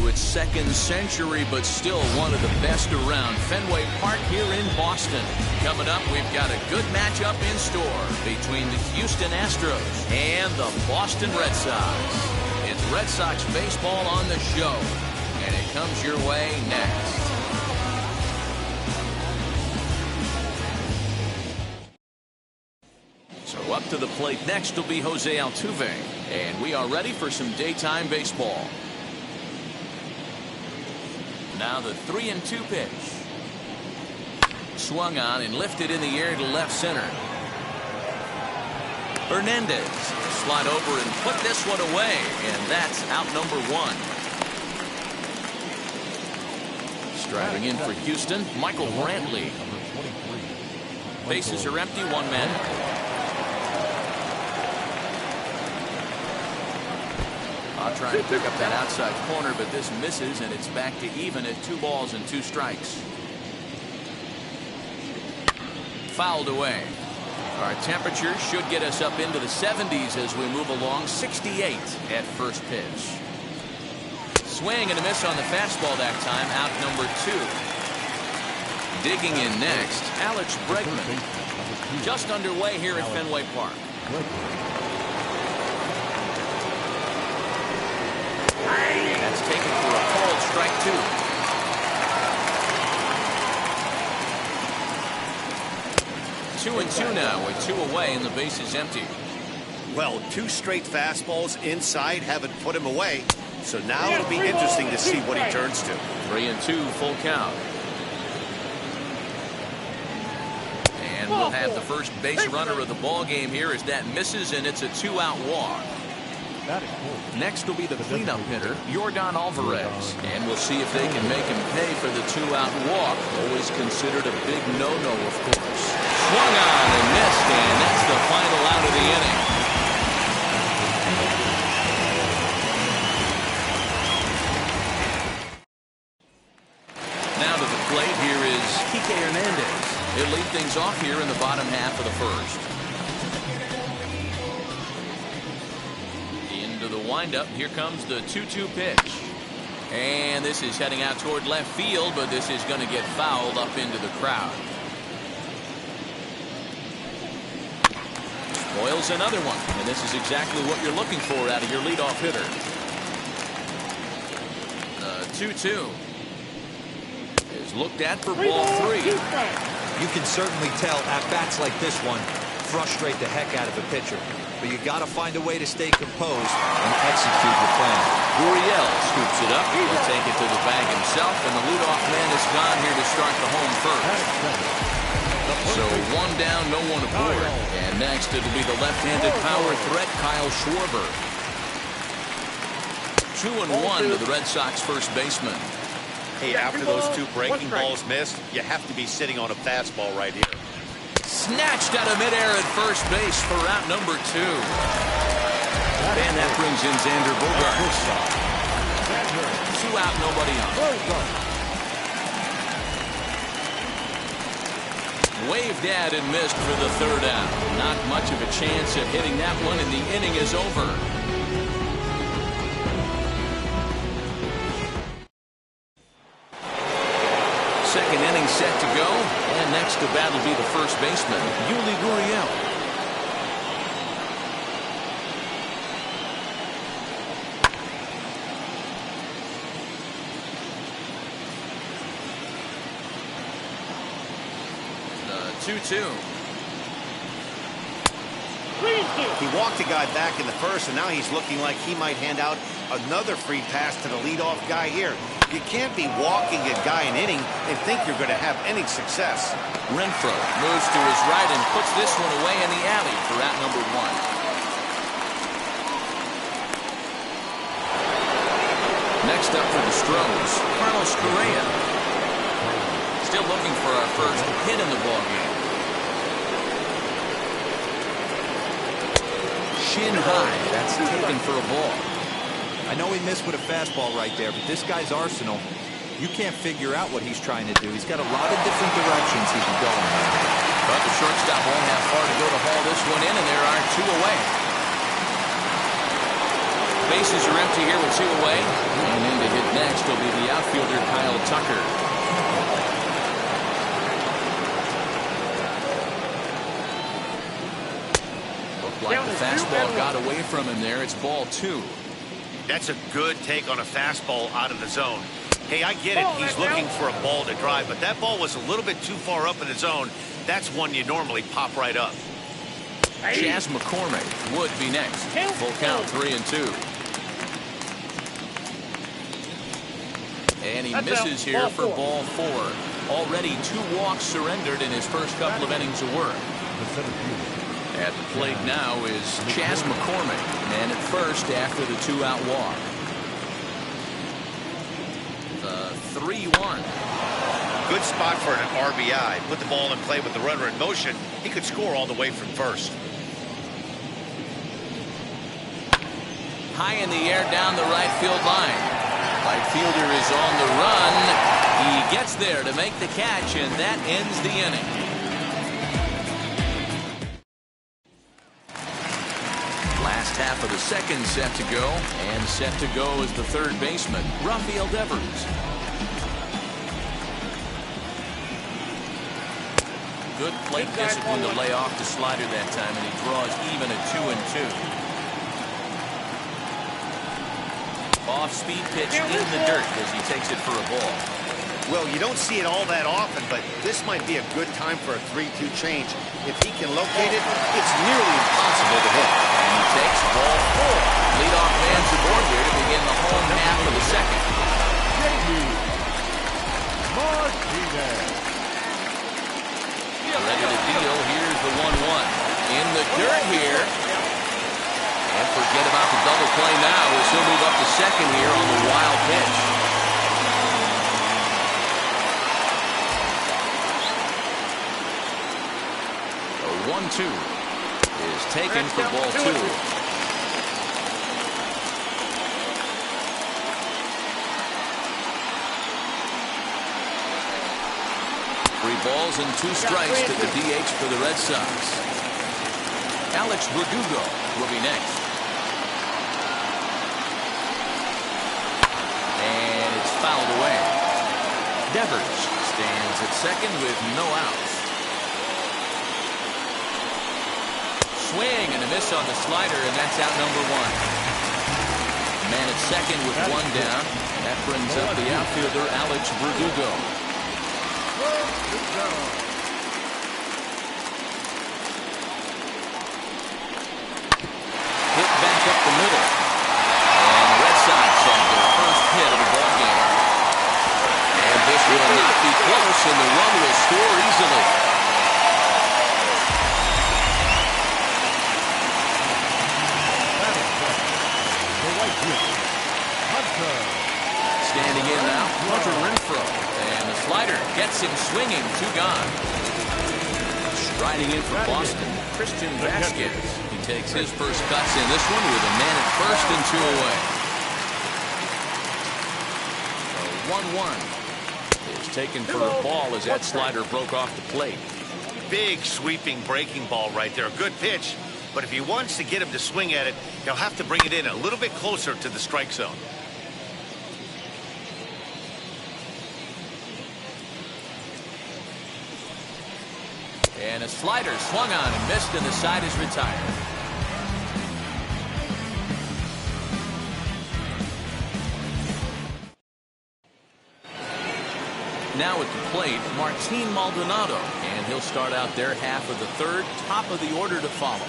into its second century, but still one of the best around. Fenway Park here in Boston. Coming up, we've got a good matchup in store between the Houston Astros and the Boston Red Sox. It's Red Sox baseball on the show, and it comes your way next. So up to the plate next will be Jose Altuve, and we are ready for some daytime baseball. Now the 3-2 pitch. Swung on and lifted in the air to left center. Hernandez slide over and put this one away, and that's out number one. Striding in for Houston, Michael Brantley. Bases are empty, one man. Trying to pick up that outside corner, but this misses, and it's back to even at 2 balls and 2 strikes. Fouled away. Our temperature should get us up into the 70s as we move along. 68 at first pitch. Swing and a miss on the fastball that time. Out number 2. Digging in next, Alex Bregman. Just underway here at Fenway Park. That's taken for a called strike 2. 2-2 now with 2 away and the base is empty. Well, 2 straight fastballs inside haven't put him away. So now it'll be interesting to see what he turns to. 3-2 full count. And we'll have the first base runner of the ball game here as that misses, and it's a 2-out walk. Next will be the cleanup hitter, Yordan Alvarez. And we'll see if they can make him pay for the 2-out walk. Always considered a big no-no, of course. Swung on and missed, and that's the final out of the inning. Now to the plate, here is Kike Hernandez. He'll lead things off here in the bottom half of the first. The windup. Here comes the 2-2 pitch, and this is heading out toward left field, but this is going to get fouled up into the crowd. Spoils another one, and this is exactly what you're looking for out of your leadoff hitter. The 2-2 is looked at for ball 3. You can certainly tell at bats like this one frustrate the heck out of a pitcher. But you got to find a way to stay composed and execute your plan. Gurriel scoops it up. He'll take it to the bag himself, and the leadoff man is gone here to start the home first. So 1 down, no one aboard. And next it'll be the left-handed power threat, Kyle Schwarber. 2-1 to the Red Sox first baseman. Hey, after those 2 breaking balls missed, you have to be sitting on a fastball right here. Snatched out of midair at first base for out number 2. And that brings in Xander Bogaerts. 2 out, nobody on. Waved at and missed for the 3rd out. Not much of a chance of hitting that one, and the inning is over. Second inning set to go, and next to bat will be the first baseman, Yuli Gurriel. The 2-2. He walked a guy back in the first, and now he's looking like he might hand out another free pass to the leadoff guy here. You can't be walking a guy an inning and think you're going to have any success. Renfroe moves to his right and puts this one away in the alley for out number 1. Next up for the Stros, Carlos Correa. Still looking for our first hit in the ballgame. Shin high, that's taken for a ball. I know he missed with a fastball right there, but this guy's arsenal, you can't figure out what he's trying to do. He's got a lot of different directions he can go in. But the shortstop won't have far to go to haul this one in, and there are 2 away. Bases are empty here with 2 away. And in to hit next will be the outfielder Kyle Tucker. Looked like the fastball got away from him there. It's ball 2. That's a good take on a fastball out of the zone. Hey, I get it. He's looking for a ball to drive, but that ball was a little bit too far up in the zone. That's one you normally pop right up. Chas McCormick would be next. Full count, 3-2. And he misses here for ball 4. Already 2 walks surrendered in his first couple of innings of work. At the plate now is Chas McCormick, man at first after the 2-out walk. The 3-1. Good spot for an RBI. Put the ball in play with the runner in motion. He could score all the way from first. High in the air down the right field line. Right fielder is on the run. He gets there to make the catch, and that ends the inning. Last half of the second set to go, and set to go is the third baseman, Rafael Devers. Good plate discipline to lay off the slider that time, and he draws even at 2-2. Off-speed pitch in the dirt as he takes it for a ball. Well, you don't see it all that often, but this might be a good time for a 3-2 change. If he can locate it, it's nearly impossible to hit. And he takes ball 4. Leadoff man's aboard here to begin the home half of the second. Ready to deal. Here's the 1-1. In the dirt here. And forget about the double play now as he'll move up to second here on the wild pitch. The 1-2 is taken for ball 2. 3 balls and 2 strikes to the DH for the Red Sox. Alex Verdugo will be next. And it's fouled away. Devers stands at second with no outs. Swing and a miss on the slider, and that's out number 1. Man at second with 1 down. That brings up the outfielder Alex Verdugo. Hit back up the middle. And the Red Sox have their first hit of the ball game. And this will not be close, and the run will score easily. Standing in now, Hunter Renfroe. And the slider gets him swinging, 2 gone. Striding in for Boston, Christian Vasquez. He takes his first cuts in this one with a man at first and 2 away. The 1-1 is taken for a ball as that slider broke off the plate. Big sweeping breaking ball right there. Good pitch. But if he wants to get him to swing at it, he'll have to bring it in a little bit closer to the strike zone. And a slider swung on and missed, and the side is retired. Now at the plate, Martin Maldonado, and he'll start out their half of the third, top of the order to follow.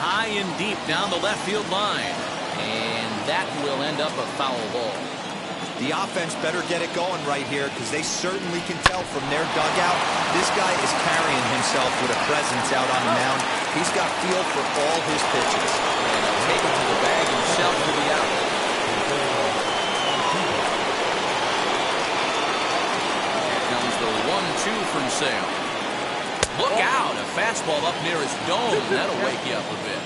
High and deep down the left field line, and that will end up a foul ball. The offense better get it going right here, because they certainly can tell from their dugout this guy is carrying himself with a presence out on the mound. He's got feel for all his pitches. And he'll take it to the bag himself for the out. Here comes the 1-2 from Sale. Look out, a fastball up near his dome. That'll wake you up a bit.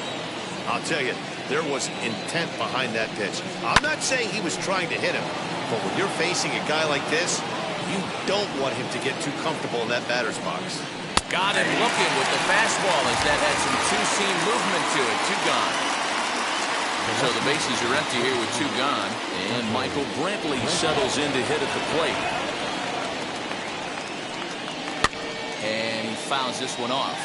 I'll tell you, there was intent behind that pitch. I'm not saying he was trying to hit him, but when you're facing a guy like this, you don't want him to get too comfortable in that batter's box. Got him looking with the fastball as that had some 2 two-seam movement to it. Two gone. So the bases are empty here with two gone. And Michael Brantley settles in to hit at the plate. And he fouls this one off.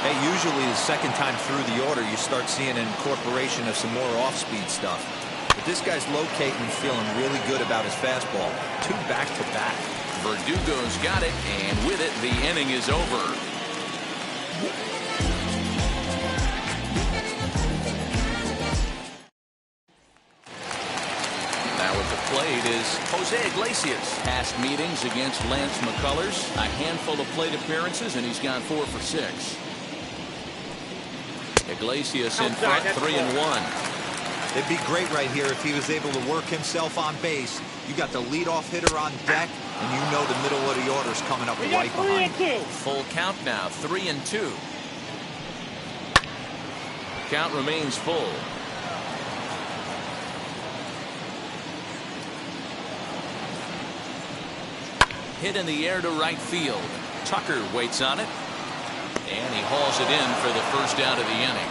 Hey, usually the second time through the order, you start seeing an incorporation of some more off-speed stuff. But this guy's locating and feeling really good about his fastball. Two back-to-back. Verdugo's got it, and with it, the inning is over. Now at the plate is Jose Iglesias. Past meetings against Lance McCullers, a handful of plate appearances, and he's gone 4 for 6. Iglesias in front, 3-1. It'd be great right here if he was able to work himself on base. You got the leadoff hitter on deck, and you know the middle of the order's coming up right behind you. Full count now, 3-2. Count remains full. Hit in the air to right field. Tucker waits on it. And he hauls it in for the first out of the inning.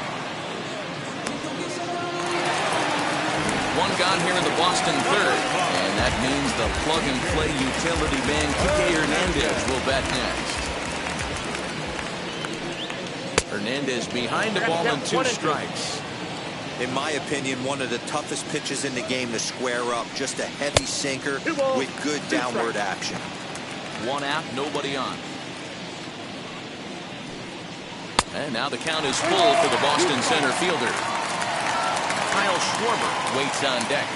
One gone here in the Boston third. And that means the plug-and-play utility man Kike Hernandez will bat next. Hernandez behind the ball and 2 strikes. In my opinion, one of the toughest pitches in the game to square up. Just a heavy sinker with good downward action. 1 out, nobody on. And now the count is full for the Boston center fielder. Kyle Schwarber waits on deck.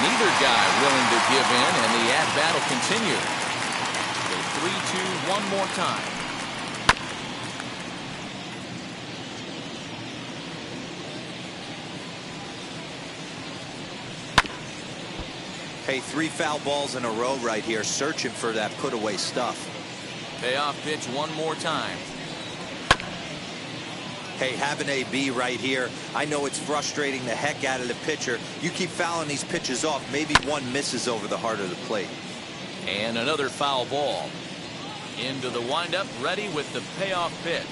Neither guy willing to give in, and the at-bat will continue. The 3-2 one more time. Hey, 3 foul balls in a row right here, searching for that put-away stuff. Payoff pitch one more time. Hey, have an AB right here. I know it's frustrating the heck out of the pitcher. You keep fouling these pitches off, maybe one misses over the heart of the plate. And another foul ball. Into the windup, ready with the payoff pitch.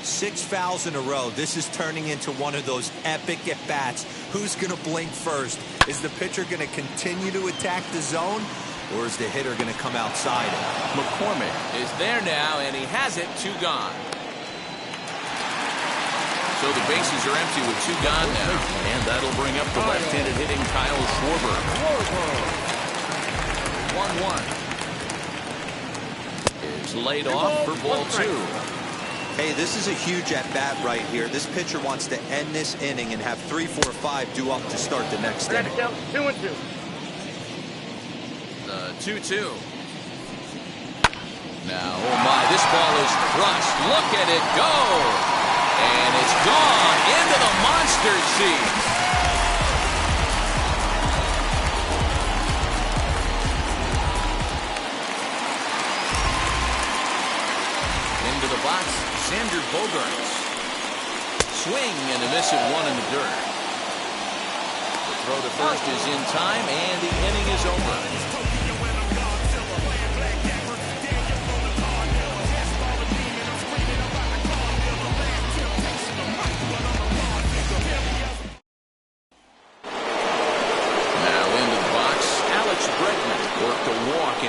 6 fouls in a row. This is turning into one of those epic at-bats. Who's going to blink first? Is the pitcher going to continue to attack the zone? Or is the hitter going to come outside it? McCormick is there now, and he has it. 2 gone. So the bases are empty with 2 gone now. And that'll bring up the left-handed hitting Kyle Schwarber. 1-1. Is laid off for ball 2. Hey, this is a huge at-bat right here. This pitcher wants to end this inning and have 3, 4, 5 due up to start the next inning. 2-2. 2-2. Now, oh my, this ball is crushed. Look at it go. And it's gone into the monster seats. Into the box, Xander Bogaerts. Swing and a miss at 1 in the dirt. The throw to first is in time, and the inning is over.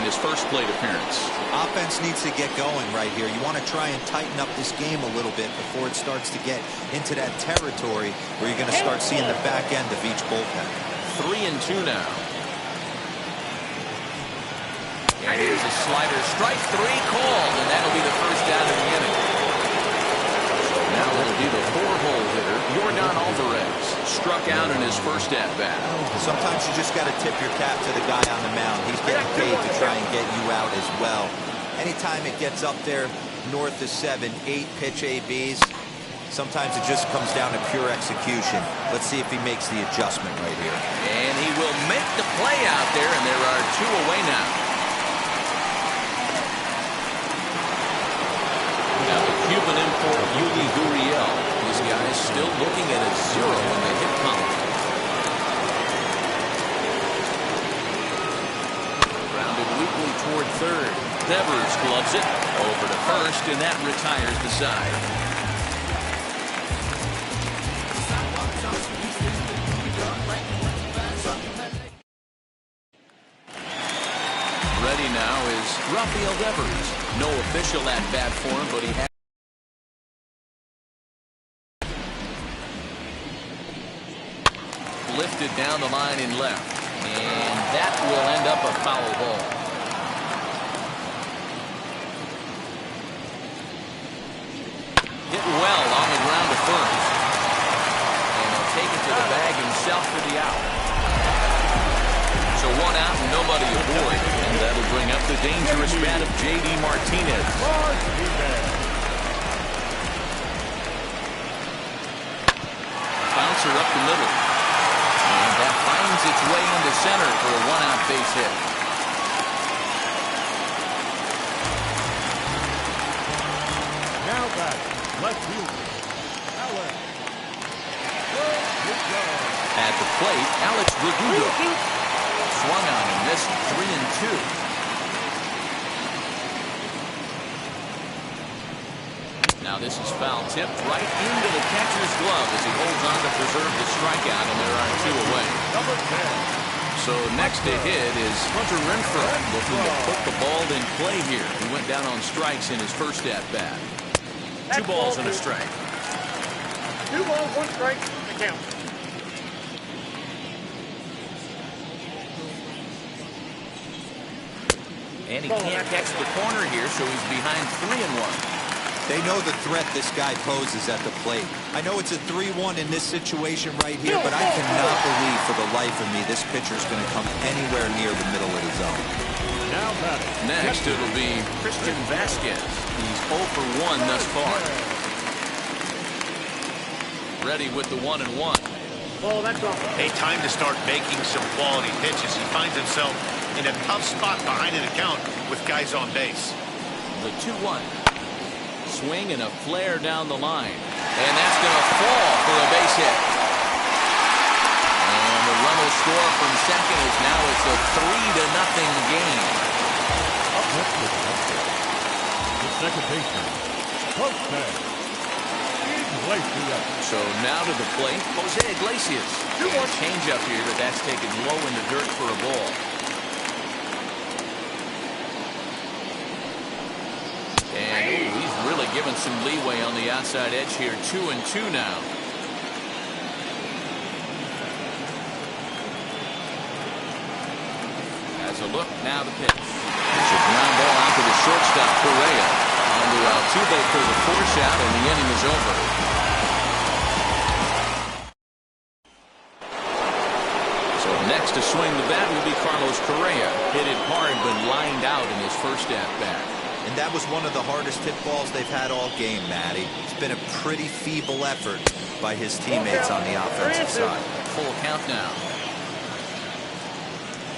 His first plate appearance. Offense needs to get going right here. You want to try and tighten up this game a little bit before it starts to get into that territory where you're going to start seeing the back end of each bullpen. 3-2 now. And here's a slider. Strike 3 called, and that'll be the first out of the inning. So now it'll be the 4-hole hitter, Yordan Alvarez. Struck out in his first at-bat. Sometimes you just got to tip your cap to the guy on the mound. He's getting paid to try and get you out as well. Anytime it gets up there north of 7, 8 pitch ABs, sometimes it just comes down to pure execution. Let's see if he makes the adjustment right here. And he will make the play out there, and there are 2 away now. Now the Cuban import, Yuli Gurriel. This guy is still looking at a 0 in the hit column. Grounded weakly toward third. Devers gloves it over to first, and that retires the side. Ready now is Rafael Devers. No official at bat for him, but he has. Lifted down the line in left, and that will end up a foul ball. Hit well on the ground to first, and he'll take it to the bag himself for the out. So one out and nobody aboard, and that'll bring up the dangerous bat of J.D. Martinez. Bouncer up the middle. And that finds its way into center for a one-out base hit. Now back, left fielder, Alex. At the plate, Alex Verdugo. Swung on and missed 3-2. Now this is foul tipped right into the catcher's glove as he holds on to preserve the strikeout, and there are 2 away. Number 10. So next to hit is Hunter Renfroe, looking to put the ball in play here. He went down on strikes in his first at-bat. 2 balls and a strike. 2 balls, 1 strike, the count. And he can't catch the corner here, so he's behind 3-1. They know the threat this guy poses at the plate. I know it's a 3-1 in this situation right here, but I cannot believe for the life of me this pitcher's going to come anywhere near the middle of the zone. Now batting. Next, it'll be Christian Vasquez. He's 0 for 1 thus far. Ready with the 1-1. Ball, that's off. Hey, time to start making some quality pitches. He finds himself in a tough spot behind an account with guys on base. The 2-1. Swing and a flare down the line. And that's going to fall for a base hit. And the run will score from second as now it's a 3-0 game. Up next is the second baseman, Jose Iglesias. So now to the plate, Jose Iglesias. Change up here, but that's taken low in the dirt for a ball. And he's really given some leeway on the outside edge here. 2-2 now. As a look, now the pitch. It's a ground ball out to the shortstop, Correa. On to Altuve for the force out, and the inning is over. So next to swing the bat will be Carlos Correa. Hit it hard, but lined out in his first at-bat. And that was one of the hardest hit balls they've had all game, Matty. It's been a pretty feeble effort by his teammates on the offensive side. Full count now.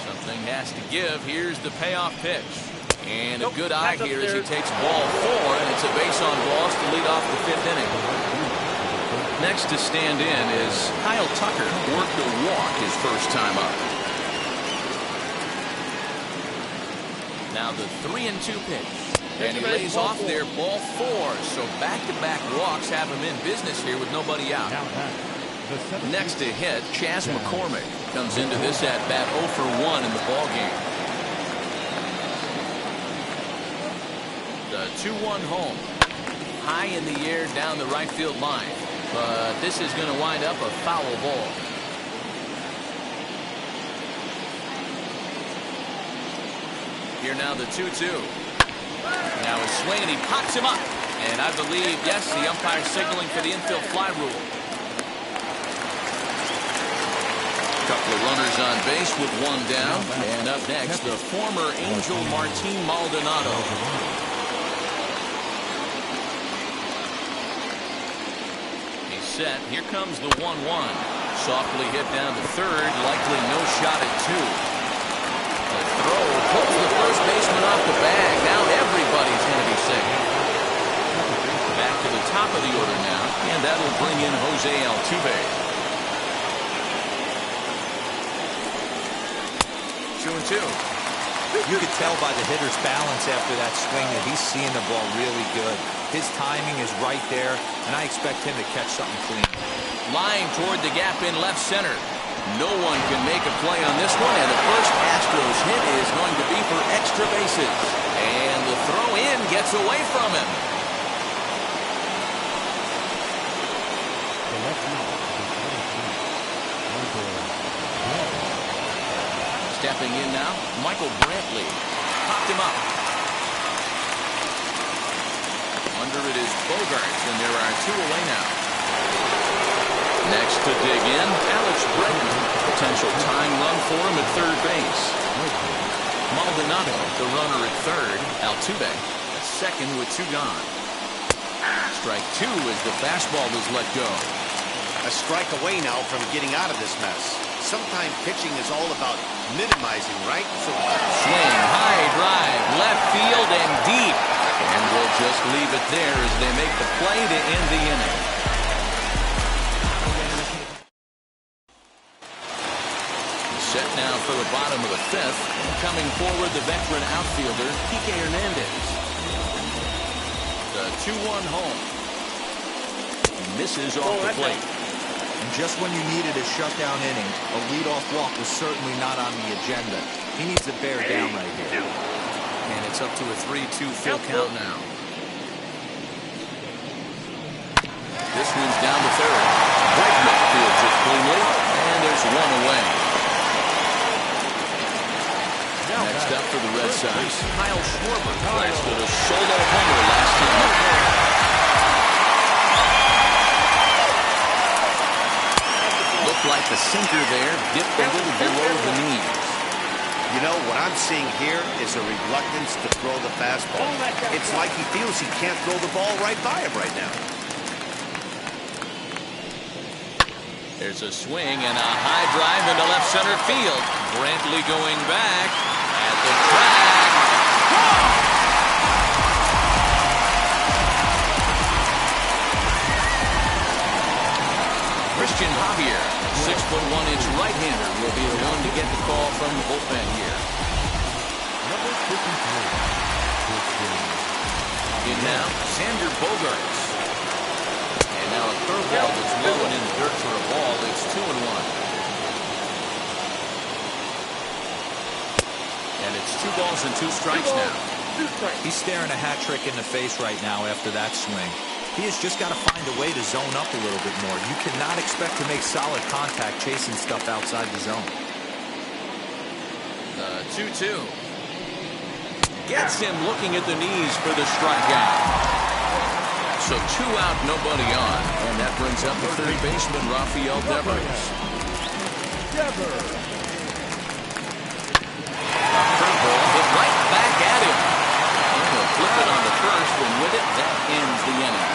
Something has to give. Here's the payoff pitch. And a good eye here as he takes ball 4, and it's a base on balls to lead off the 5th inning. Next to stand in is Kyle Tucker. Worked a walk his first time up. Now the 3-2 pitch. And he lays off there, ball 4. So back-to-back walks have him in business here with nobody out. Next to hit, Chas McCormick comes into this at-bat 0 for 1 in the ballgame. The 2-1 home. High in the air down the right field line. But this is going to wind up a foul ball. Here now the 2-2. Now a swing and he pops him up. And I believe, yes, the umpire signaling for the infield fly rule. Couple of runners on base with 1 down. And up next, the former Angel Martin Maldonado. He's set. Here comes the 1-1. Softly hit down to third. Likely no shot at 2. The throw pulls the first baseman off the bag. Now everybody's going to be safe. Back to the top of the order now, and that'll bring in Jose Altuve. 2-2. You could tell by the hitter's balance after that swing that he's seeing the ball really good. His timing is right there, and I expect him to catch something clean. Line toward the gap in left center. No one can make a play on this one, and the first Astros hit is going to be for extra bases. And the throw in gets away from him. Stepping in now, Michael Brantley. Popped him up. Under it is Bogaerts, and there are 2 away now. Next to dig in, Alex Bregman. Potential tying run for him at third base. Maldonado, the runner at third. Altuve at second with 2 gone. Strike 2 as the fastball is let go. A strike away now from getting out of this mess. Sometimes pitching is all about minimizing, right? So swing, high drive, left field and deep. And we'll just leave it there as they make the play to end the inning. Set now for the bottom of the 5th. Coming forward, the veteran outfielder, Kike Hernandez. The 2-1 home. Misses off the plate. And just when you needed a shutdown inning, a leadoff walk was certainly not on the agenda. He needs to bear down right here. And it's up to a 3-2 full count now. This one's down to third. Bregman fields it cleanly, and there's 1 away. Next up for the Red Sox, Kyle Schwarber blasted a solo homer last time. Looked like the sinker there dipped a little below the knees. You know, what I'm seeing here is a reluctance to throw the fastball. It's like he feels he can't throw the ball right by him right now. There's a swing and a high drive into left center field. Brantley going back at the track. Christian Javier, 6'1" right-hander, will be the one to get the call from the bullpen here. Number 53. In now, Xander Bogaerts. And now a curveball that's low and in the dirt for a ball. It's 2-1. And it's 2 balls and 2 strikes now. He's staring a hat trick in the face right now after that swing. He has just got to find a way to zone up a little bit more. You cannot expect to make solid contact chasing stuff outside the zone. 2-2. Gets him looking at the knees for the strikeout. So 2 out, nobody on. And that brings up the third baseman, Rafael Devers. A curveball hit right back at him. And he'll flip it on the first, and with it, that ends the inning.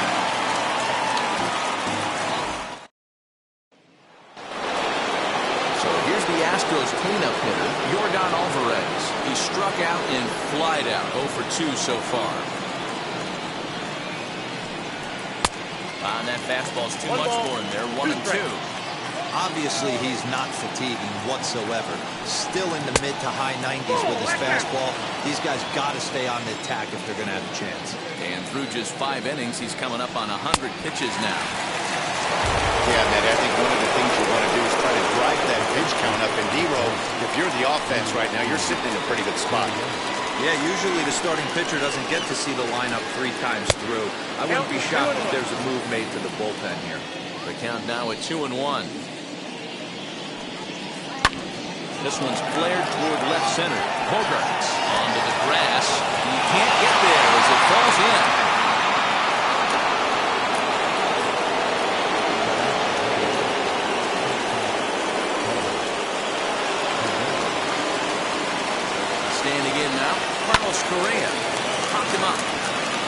So here's the Astros cleanup hitter, Yordan Alvarez. He struck out and flied out, 0 for 2 so far. And that fastball's too much for him there, 1 and 2. Obviously, he's not fatiguing whatsoever. Still in the mid to high 90s with his fastball. These guys got to stay on the attack if they're going to have a chance. And through just 5 innings, he's coming up on 100 pitches now. Yeah, Matt, I think one of the things you want to do is try to drive that pitch count up. And D-Row, if you're the offense right now, you're sitting in a pretty good spot. Yeah, usually the starting pitcher doesn't get to see the lineup 3 times through. I wouldn't be shocked if there's a move made to the bullpen here. The count now at 2-1. This one's flared toward left center. Bogaerts onto the grass. He can't get there as it falls in. Standing in now, Carlos Correa. Popped him up.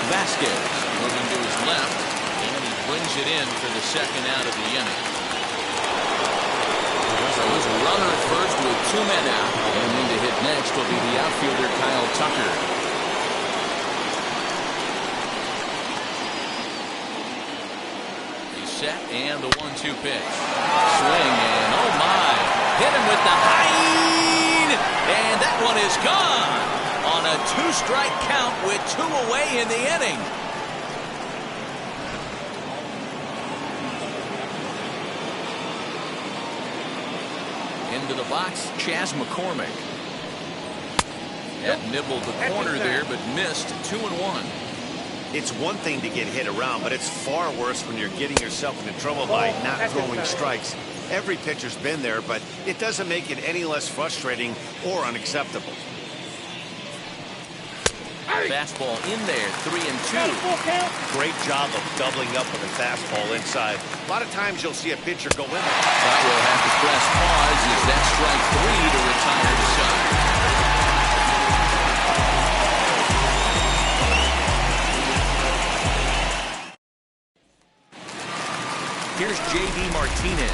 Vasquez moving to his left, and he brings it in for the second out of the inning. So his runner at first with 2 men out, and in to hit next will be the outfielder Kyle Tucker. He's set, and the 1-2 pitch. Swing, and oh my, hit him with the high second, and that one is gone on a 2-strike count with 2 away in the inning. Into the box, Chas McCormick. Had nibbled the corner there, but missed 2-1. It's one thing to get hit around, but it's far worse when you're getting yourself into trouble by not throwing strikes. Every pitcher's been there, but it doesn't make it any less frustrating or unacceptable. Fastball in there, 3-2. Great job of doubling up with a fastball inside. A lot of times you'll see a pitcher go in there. That will have to press pause as that strike 3 to retire the side. Here's J.D. Martinez.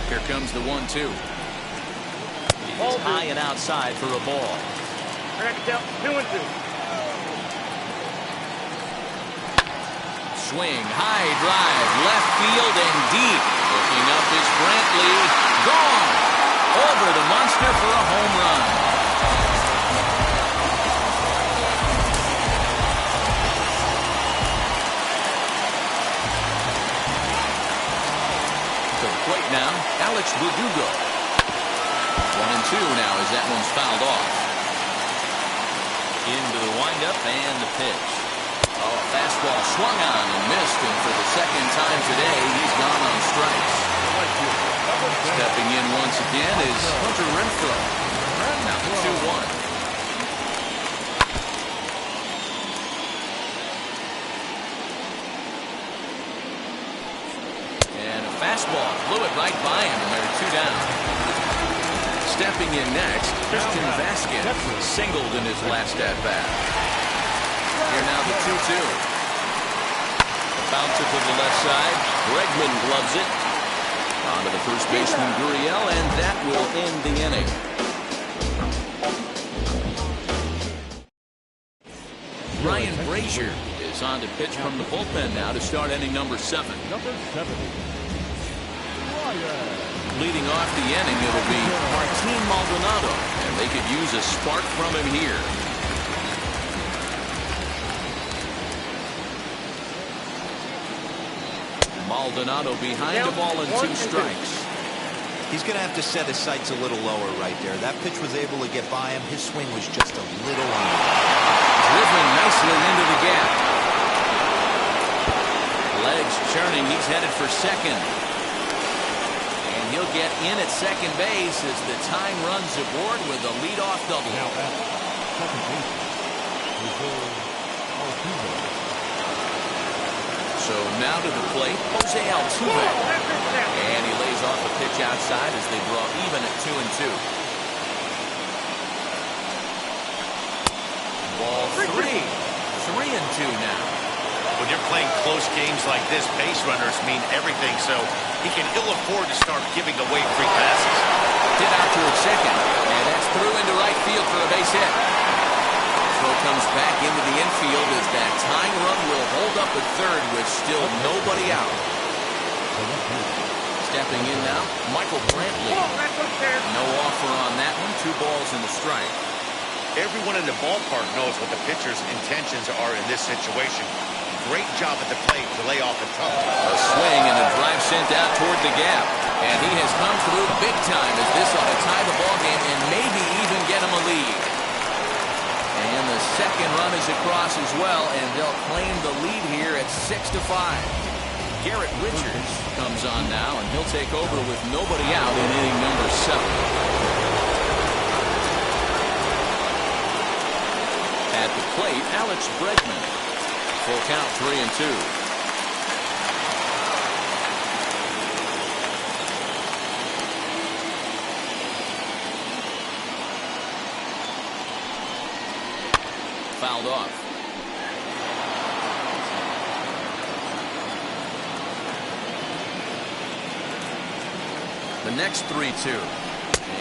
Here comes the 1-2. He's high and outside for a ball. 2-2. Swing, high drive, left field and deep. Looking up is Brantley. Gone. Over the monster for a home run. Plate now, Alex Verdugo. 1-2 now as that one's fouled off. Into the windup and the pitch. Oh, fastball swung on and missed, and for the second time today, he's gone on strikes. Stepping in once again is Hunter Renfroe. Now the 2-1. Fastball blew it right by him, and they're 2 down. Stepping in next, Christian Vasquez singled in his last at-bat. Here now the 2-2. Bouncer to the left side. Bregman gloves it. On to the first baseman, Gurriel, and that will end the inning. Ryan Brazier is on to pitch from the bullpen now to start inning number 7. Leading off the inning, it'll be Martin Maldonado, and they could use a spark from him here. Maldonado behind the ball and 2 strikes. He's going to have to set his sights a little lower right there. That pitch was able to get by him. His swing was just a little under. Driven nicely into the gap. Legs churning. He's headed for second. He'll get in at second base as the time runs aboard with a leadoff double. Now at second base, Altuve. So now to the plate, Jose Altuve. And he lays off a pitch outside as they draw even at 2-2. Ball 3. 3-2 now. When you're playing close games like this, base runners mean everything, so he can ill afford to start giving away free passes. Hit out towards second, and that's through into right field for a base hit. Throw comes back into the infield as that tying run will hold up at third with still nobody out. Stepping in now, Michael Brantley. No offer on that one. 2 balls and a strike. Everyone in the ballpark knows what the pitcher's intentions are in this situation. Great job at the plate to lay off a tough. A swing and a drive sent out toward the gap. And he has come through big time as this ought to tie the ball game and maybe even get him a lead. And the second run is across as well, and they'll claim the lead here at 6-5. Garrett Richards comes on now, and he'll take over with nobody out in inning number 7. At the plate, Alex Bregman. Full count, 3-2. Fouled off. The next 3-2.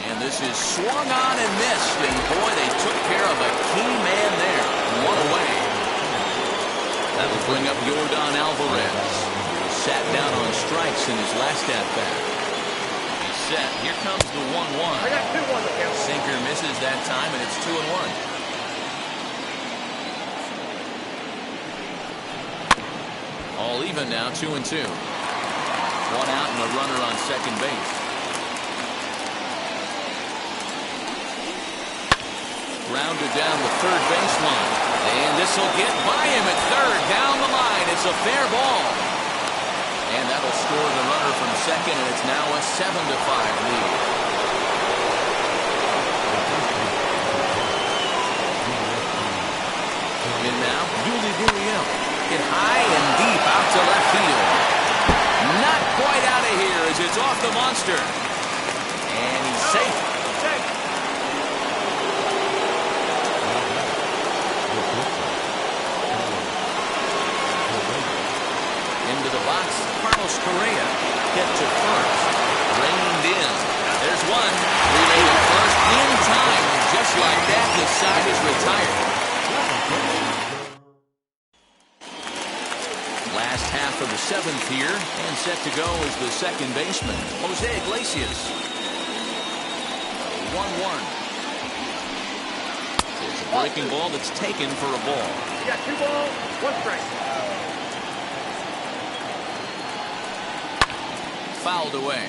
And this is swung on and missed. And boy, they took care of a key man there. 1 away. That'll bring up Yordan Alvarez. sat down on strikes in his last at-bat. He's set. Here comes the 1-1. I got 2-1 to count. Sinker misses that time, and it's 2-1. All even now, 2-2. One out and a runner on second base. Grounded down the third baseline. And this will get by him at third. Down the line. It's a fair ball. And that'll score the runner from second, and it's now a 7-5 lead. And now, Yuli Gurriel. Hit high and deep out to left field. Not quite out of here as it's off the monster. And he's safe. Into the box, Carlos Correa. Hit to first. Reined in. There's one. Related first in time. Just like that, the side is retired. Last half of the seventh here, and set to go is the second baseman, Jose Iglesias. 1-1. It's a breaking ball that's taken for a ball. You got 2 balls, 1 strike. Fouled away.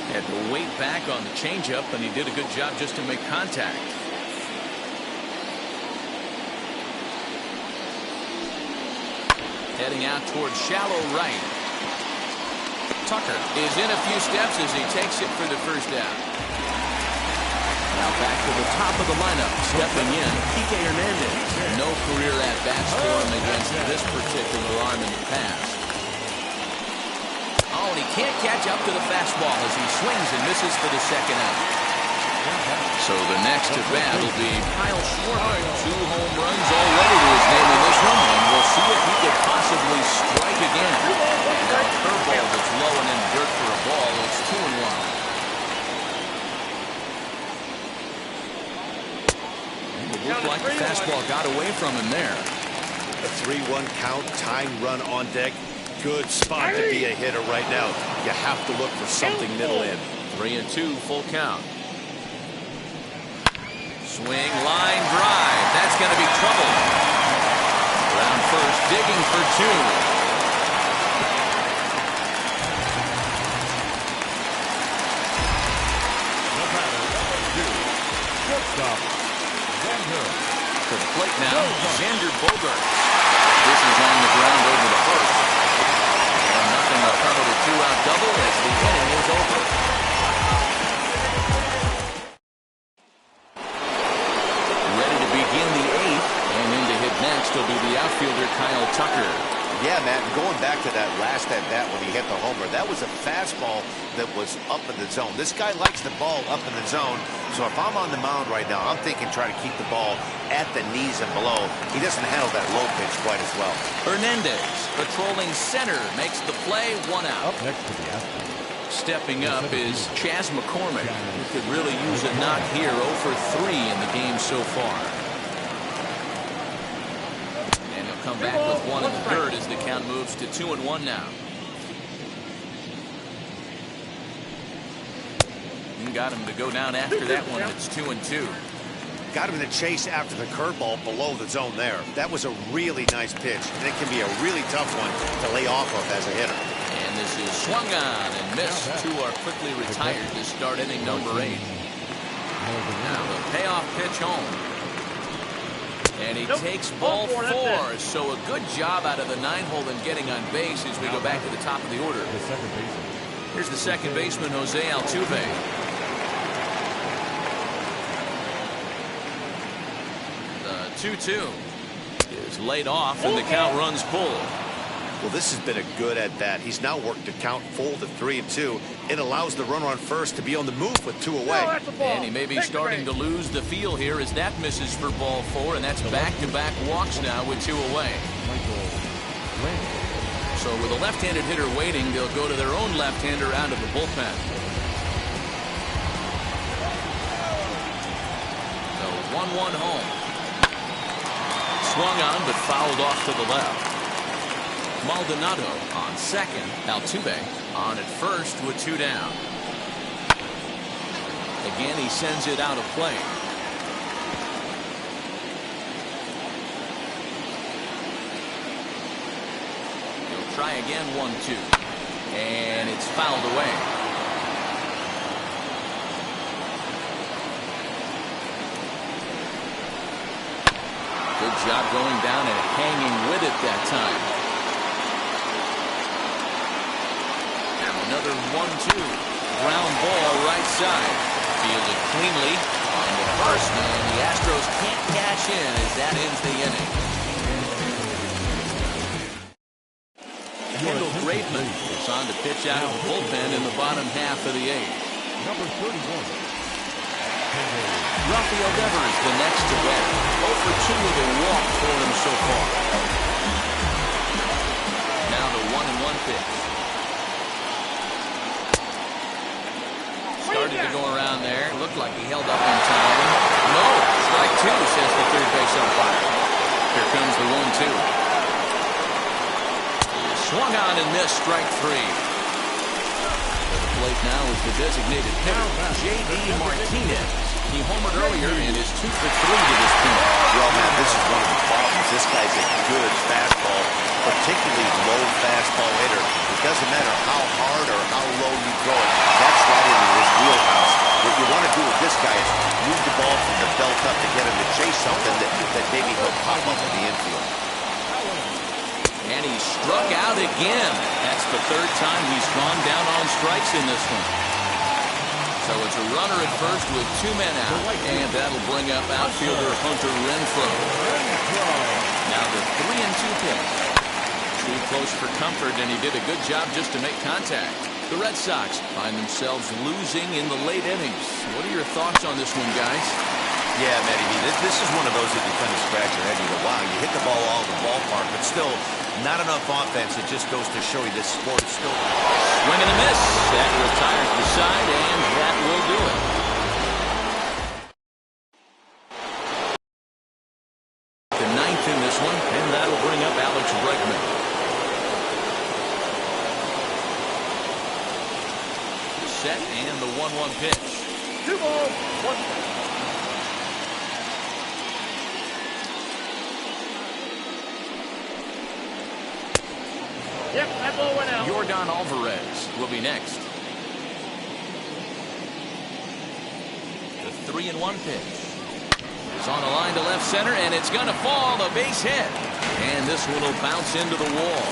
Had to wait back on the changeup, and he did a good job just to make contact. Heading out towards shallow right. Tucker is in a few steps as he takes it for the first out. Now back to the top of the lineup. Stepping in, Kike Hernandez. No career at-bats for him against this particular arm in the past. Oh, and he can't catch up to the fastball as he swings and misses for the second out. So the next at bat will be Kyle Schwarber. 2 home runs already to his name in this one, and we'll see if he could possibly strike again. And now a curveball that's low and in dirt for a ball. It's 2-1. And it looked like the fastball got away from him there. A 3-1 count, tying run on deck. Good spot to be a hitter right now. You have to look for something middle in. 3-2, full count. Swing, line drive. That's going to be trouble. Around first, digging for 2. Shortstop, Xander. To the plate now, Xander Bogaerts. This is on the ground over the first. And nothing will come of a 2-out double as the inning is over. Next will be the outfielder Kyle Tucker. Yeah, Matt, and going back to that last at-bat when he hit the homer, that was a fastball that was up in the zone. This guy likes the ball up in the zone, so if I'm on the mound right now, I'm thinking try to keep the ball at the knees and below. He doesn't handle that low pitch quite as well. Hernandez, patrolling center, makes the play, 1 out. Up next to the Astros. Stepping up is Chas McCormick, who could really use a knock here. 0 for 3 in the game so far. Come back with 1 in the third as the count moves to 2-1 now. And got him to go down after that one. It's 2-2. Got him in the chase after the curveball below the zone there. That was a really nice pitch, and it can be a really tough one to lay off of as a hitter. And this is swung on and missed. 2 are quickly retired to start inning number 8. Now the payoff pitch home. And he takes ball 4, so a good job out of the 9-hole in getting on base as we go back to the top of the order. Here's the second baseman, Jose Altuve. The 2-2 is laid off, and the count runs full. Well, this has been a good at-bat. He's now worked the count full to 3-2. It allows the runner on first to be on the move with 2 away. And he may be starting to lose the feel here as that misses for ball 4, and that's back-to-back walks now with 2 away. So with a left-handed hitter waiting, they'll go to their own left-hander out of the bullpen. So 1-1 home. swung on but fouled off to the left. Maldonado on second. Altuve on at first with 2 down. Again, he sends it out of play. He'll try again, 1-2. And it's fouled away. Good job going down and hanging with it that time. Now another 1-2. Ground ball right side. Fielded cleanly on the first, and the Astros can't cash in as that ends the inning. Kendall Graveman is on to pitch out of the bullpen in the bottom half of the 8th. Number 31. Rafael Devers the next to bat. 0 for 2 with a walk for him so far. Now the 1-1 pitch. Started to go around there. Looked like he held up in time. No, strike 2, says the third base umpire. Here comes the 1-2. Swung on and missed, strike 3. At the plate now is the designated hitter, J.D. Martinez. He homered earlier and is 2 for 3 to this point. Well, man, this is one of the problems. This guy's a good fastball, particularly low fastball hitter. It doesn't matter how hard or how low you throw it. That's right into his wheelhouse. What you want to do with this guy is move the ball from the belt up to get him to chase something that maybe he'll pop up in the infield. And he struck out again. That's the 3rd time he's gone down on strikes in this one. So it's a runner at first with 2 men out. And that'll bring up outfielder Hunter Renfroe. Now the 3-2 pitch. Too close for comfort, and he did a good job just to make contact. The Red Sox find themselves losing in the late innings. What are your thoughts on this one, guys? Yeah, Matty, this is one of those that you kind of scratch your head. You go, wow, you hit the ball all the ballpark, but still not enough offense. It just goes to show you this sport is still... Swing and a miss. That retires the side, and that will do it. The 9th in this one, and that'll bring up Alex Bregman. Set and the 1-1 pitch. 2 balls, 1 strike. Yep, that ball went out. Yordan Alvarez will be next. The 3-1 pitch is on the line to left center, and it's going to fall. A base hit. And this one will bounce into the wall.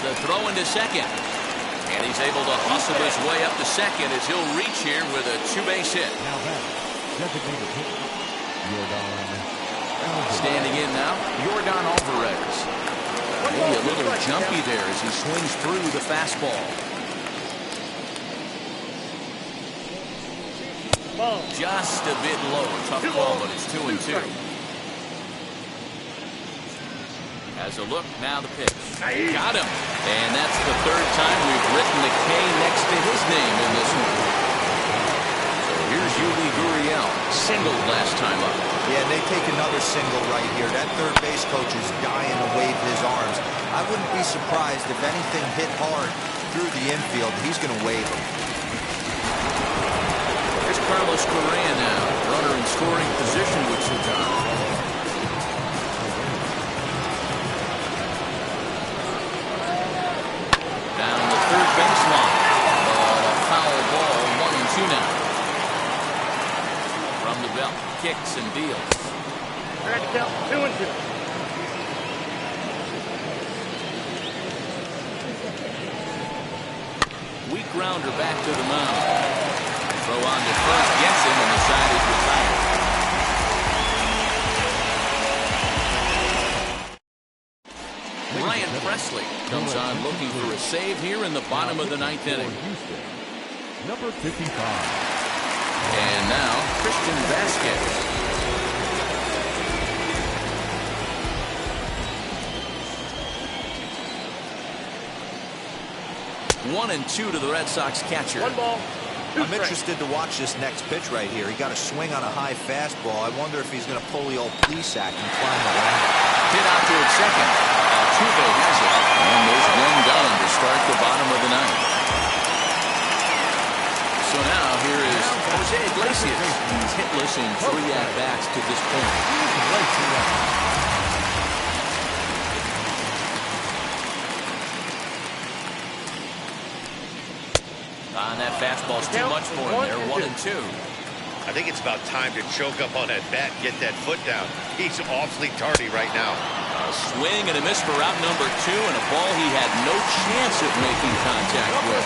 The throw into second. And he's able to hustle his way up to second as he'll reach here with a 2-base hit. Now that designated hitter, Yordan Alvarez. Standing in now, Yordan Alvarez. Maybe a little jumpy there as he swings through the fastball. Ball. Just a bit low. Tough call, but it's 2-2. As a look, now the pitch. Got him. And that's the 3rd time we've written the K next to his name in this one. So here's Yuli Gurriel. Singled last time up. Yeah, they take another single right here. That third base coach is dying to wave his arms. I wouldn't be surprised if anything hit hard through the infield. He's going to wave them. Here's Carlos Correa now. Runner in scoring position with 2 times. Down the third baseline. A foul ball, 1-2 now. From the belt, kicks and deals. Right count, 2-2. Weak grounder back to the mound. Throw on to first, gets him, and the side is retired. Ryan Presley comes on looking for a save here in the bottom of the 9th inning. Number 55. And now, Christian Vasquez. 1-2 to the Red Sox catcher. 1 ball, 2 I'm strikes. interested to watch this next pitch right here. He got a swing on a high fastball. I wonder if he's going to pull the old Plesac and climb around. Hit out towards second. Altuve has it. And there's one done to start the bottom of the ninth. So now here is Jose Iglesias. He's hitless in 3 at-bats to this point. That fastball's too much for him there. 1-2. I think it's about time to choke up on that bat and get that foot down. He's awfully tardy right now. A swing and a miss for out number 2, and a ball he had no chance of making contact with.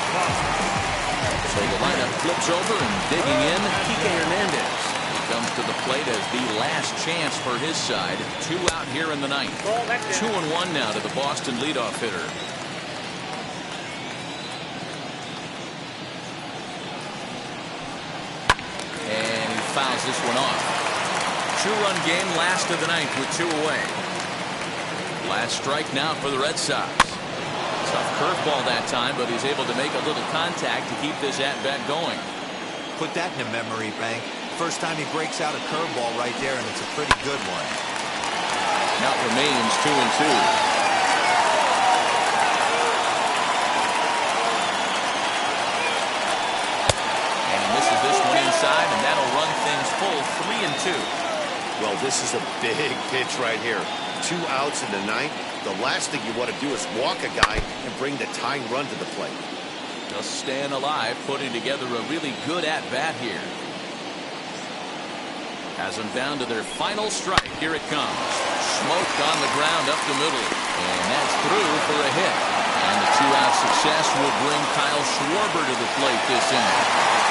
So the lineup flips over, and digging in, Kike Hernandez. He comes to the plate as the last chance for his side. 2 out here in the ninth. 2-1 now to the Boston leadoff hitter. Fouls this one off. 2-run game, last of the ninth with 2 away. Last strike now for the Red Sox. Tough curveball that time, but he's able to make a little contact to keep this at-bat going. Put that in a memory bank. First time he breaks out a curveball right there, and it's a pretty good one. Count remains 2-2. Inside, and that'll run things full. 3-2. Well, this is a big pitch right here. 2 outs in the ninth. The last thing you want to do is walk a guy and bring the tying run to the plate. Just staying alive, putting together a really good at-bat here. Has them down to their final strike. Here it comes. Smoked on the ground up the middle. And that's through for a hit. And the 2-out success will bring Kyle Schwarber to the plate this inning.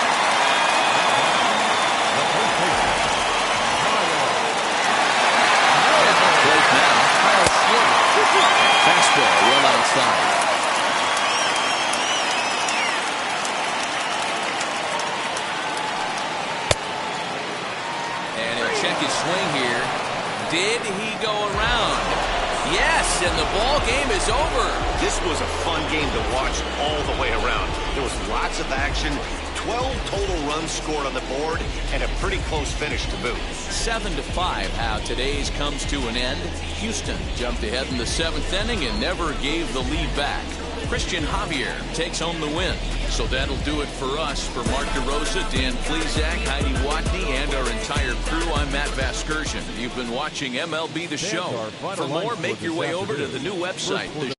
Fastball well outside. And he'll check his swing here. Did he go around? Yes, and the ball game is over. This was a fun game to watch all the way around. There was lots of action. 12 total runs scored on the board, and a pretty close finish to boot. 7-5 how today's comes to an end. Houston jumped ahead in the 7th inning and never gave the lead back. Christian Javier takes home the win. So that'll do it for us. For Mark DeRosa, Dan Plesac, Heidi Watney, and our entire crew, I'm Matt Vasgersian. You've been watching MLB The Show. For more, make your way over to the new website.